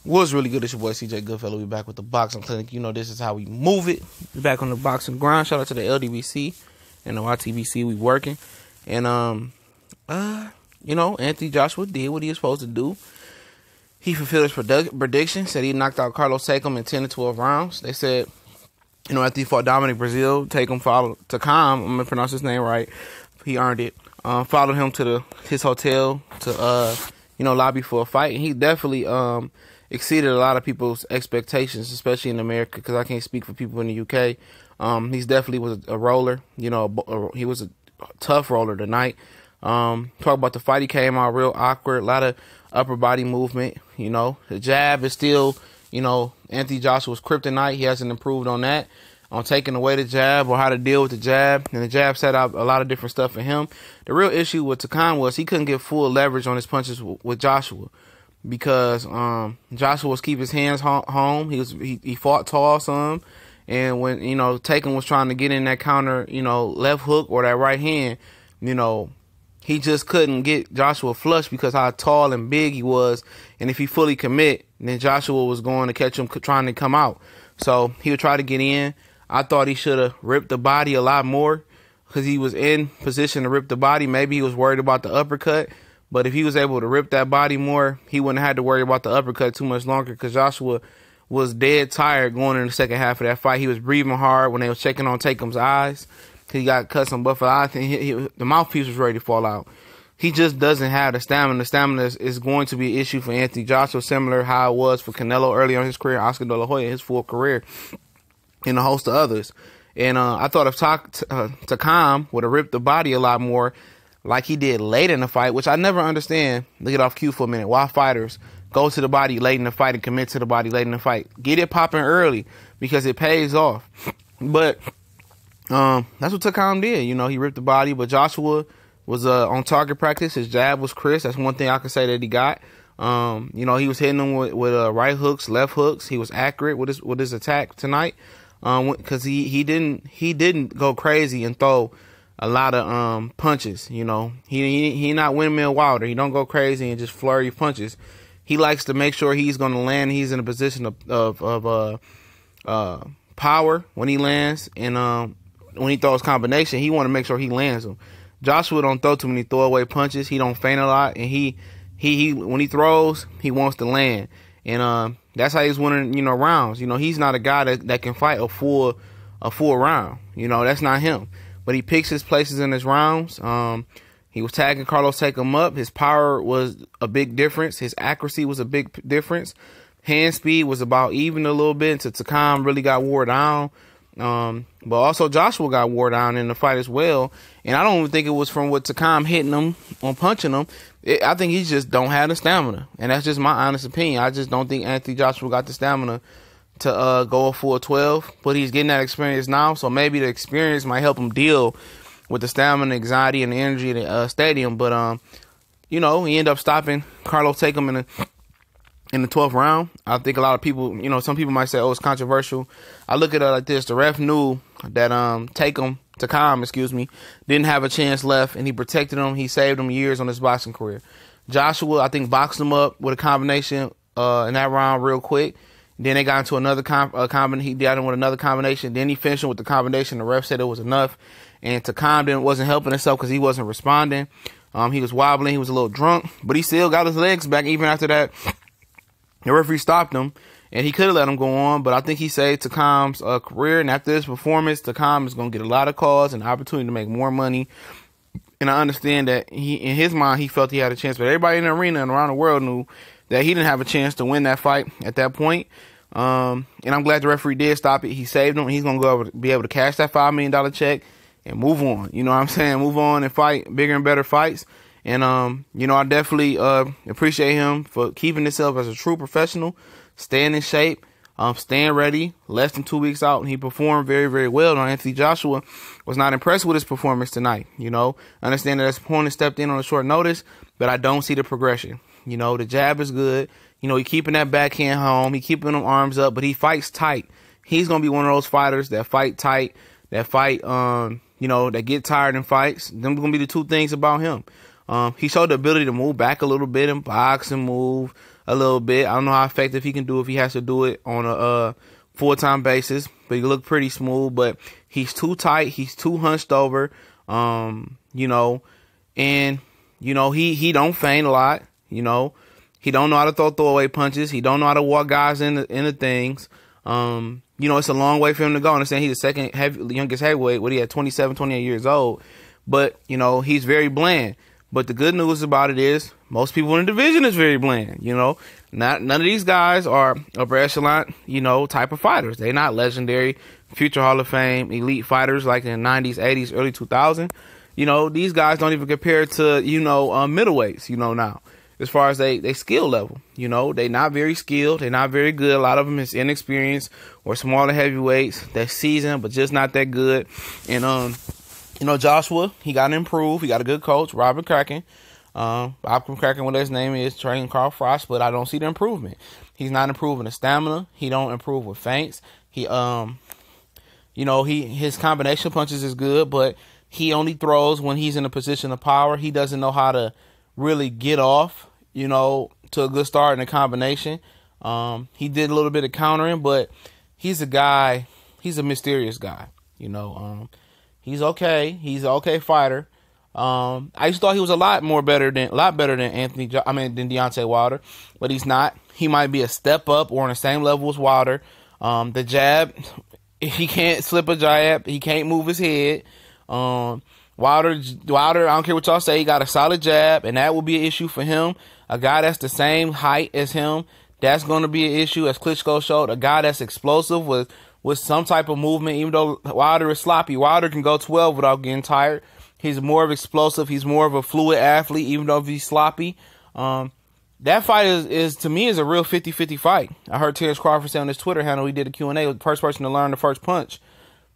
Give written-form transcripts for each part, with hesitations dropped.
Was really good. It's your boy CJ Goodfellow. We back with the Boxing Clinic. You know this is how we move it. We back on the boxing grind. Shout out to the LDBC and the YTBC. We working. And Anthony Joshua did what he was supposed to do. He fulfilled his prediction. Said he knocked out Carlos Takam in 10 to 12 rounds. They said, after he fought Dominic Brazil, Takam followed Takam. I'm gonna pronounce his name right. He earned it. Followed him to his hotel to lobby for a fight. And he definitely exceeded a lot of people's expectations, especially in America, because I can't speak for people in the UK. He's definitely was a roller. He was a tough roller tonight. Talk about the fight, he came out real awkward, a lot of upper body movement. The jab is still, Anthony Joshua's kryptonite. He hasn't improved on that, on taking away the jab or how to deal with the jab. And the jab set out a lot of different stuff for him. The real issue with Takam was he couldn't get full leverage on his punches with Joshua, because Joshua was keep his hands home. He fought tall some, and when Takam was trying to get in that counter, left hook or that right hand, he just couldn't get Joshua flush because how tall and big he was. And if he fully commit, then Joshua was going to catch him trying to come out. So he would try to get in. I thought he should have ripped the body a lot more, because he was in position to rip the body. Maybe he was worried about the uppercut. But if he was able to rip that body more, he wouldn't have had to worry about the uppercut too much longer, because Joshua was dead tired going in the second half of that fight. He was breathing hard when they was checking on Takum's eyes. He got cut some buffalo eyes. The mouthpiece was ready to fall out. He just doesn't have the stamina. The stamina is going to be an issue for Anthony Joshua, similar how it was for Canelo early on in his career, Oscar De La Hoya, his full career, and a host of others. And I thought if Takam would have ripped the body a lot more, like he did late in the fight, which I never understand. Look it off cue for a minute. Why fighters go to the body late in the fight and commit to the body late in the fight? Get it popping early, because it pays off. But that's what Takam did. He ripped the body, but Joshua was on target practice. His jab was crisp. That's one thing I can say that he got. He was hitting them with right hooks, left hooks. He was accurate with his attack tonight, because he didn't go crazy and throw a lot of punches. He not Windmill Wilder. He don't go crazy and just flurry punches. He likes to make sure he's going to land. He's in a position of power when he lands, and when he throws combination, he want to make sure he lands them. Joshua don't throw too many throwaway punches. He don't feint a lot, and he when he throws, he wants to land, and that's how he's winning rounds. He's not a guy that can fight a full round. That's not him. But he picks his places in his rounds. He was tagging Carlos Takam up. His power was a big difference. His accuracy was a big difference. Hand speed was about even a little bit until Takam really got wore down. But also Joshua got wore down in the fight as well. And I don't even think it was from what Takam hitting him on punching him. I think he just don't have the stamina. And that's just my honest opinion. I just don't think Anthony Joshua got the stamina to go a full 12, but he's getting that experience now, so maybe the experience might help him deal with the stamina, anxiety, and the energy in the stadium. But he ended up stopping Carlos Takam in the 12th round. I think a lot of people, some people might say, oh, it's controversial. I look at it like this: the ref knew that Takam, didn't have a chance left, and he protected him. He saved him years on his boxing career. Joshua, I think, boxed him up with a combination in that round real quick. Then they got into another combination. He got him with another combination. Then he finished him with the combination. The ref said it was enough. And Takam wasn't helping himself because he wasn't responding. He was wobbling. He was a little drunk. But he still got his legs back even after that. The referee stopped him. And he could have let him go on. But I think he saved Takam's career. And after this performance, Takam is going to get a lot of calls and opportunity to make more money. And I understand that in his mind, he felt he had a chance. But everybody in the arena and around the world knew that he didn't have a chance to win that fight at that point. And I'm glad the referee did stop it. He saved him. He's going to be able to cash that $5 million check and move on. You know what I'm saying? Move on and fight bigger and better fights. And, I definitely appreciate him for keeping himself as a true professional, staying in shape, staying ready, less than 2 weeks out. And he performed very, very well. Now, Anthony Joshua was not impressed with his performance tonight. I understand that his opponent stepped in on a short notice, but I don't see the progression. The jab is good. He keeping that backhand home. He keeping them arms up, but he fights tight. He's going to be one of those fighters that fight tight, that fight, that get tired in fights. Them going to be the two things about him. He showed the ability to move back a little bit and box and move, a little bit. I don't know how effective he can do if he has to do it on a full-time basis, but he looked pretty smooth. But he's too tight. He's too hunched over. You know, and you know he don't feint a lot. You know, he don't know how to throw throwaway punches. He don't know how to walk guys into things. You know, it's a long way for him to go. I understand he's the second youngest heavyweight. What he had 27, 28 years old. But, you know, he's very bland. But the good news about it is most people in the division is very bland. You know, none of these guys are upper echelon, you know, type of fighters. They're not legendary, future Hall of Fame, elite fighters like in the 90s, 80s, early 2000s. You know, these guys don't even compare to, you know, middleweights, you know, now. As far as they skill level, you know, they not very skilled. They're not very good. A lot of them is inexperienced or smaller heavyweights that's seasoned, but just not that good. And, you know, Joshua, he got to improve. He got a good coach, Robert Kraken. Bob Kraken, whatever his name is, training Carl Frost, but I don't see the improvement. He's not improving the stamina. He don't improve with feints. He, you know, his combination punches is good, but he only throws when he's in a position of power. He doesn't know how to really get off, you know, to a good start in a combination. He did a little bit of countering, but he's a mysterious guy, you know. He's okay. He's an okay fighter. I used to thought he was a lot better than than Deontay Wilder, but he's not. He might be a step up or on the same level as Wilder. The jab, he can't slip a jab. He can't move his head. Wilder, I don't care what y'all say, he got a solid jab, and that will be an issue for him. A guy that's the same height as him, that's going to be an issue, as Klitschko showed. A guy that's explosive with some type of movement, even though Wilder is sloppy. Wilder can go 12 without getting tired. He's more of explosive. He's more of a fluid athlete, even though he's sloppy. That fight is to me, is a real 50-50 fight. I heard Terrence Crawford say on his Twitter handle, he did a Q&A, first person to learn the first punch.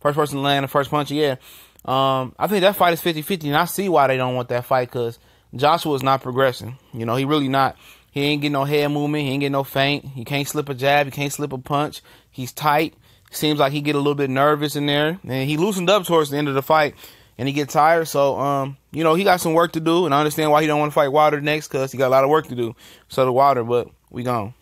First person to land the first punch, yeah. I think that fight is 50-50, and I see why they don't want that fight, because Joshua is not progressing. You know, he really not. He ain't getting no head movement. He ain't getting no feint. He can't slip a jab. He can't slip a punch. He's tight. Seems like he get a little bit nervous in there, and he loosened up towards the end of the fight, and he get tired. So, you know, he got some work to do, and I understand why he don't want to fight Wilder next, because he got a lot of work to do. So do Wilder, but we gone.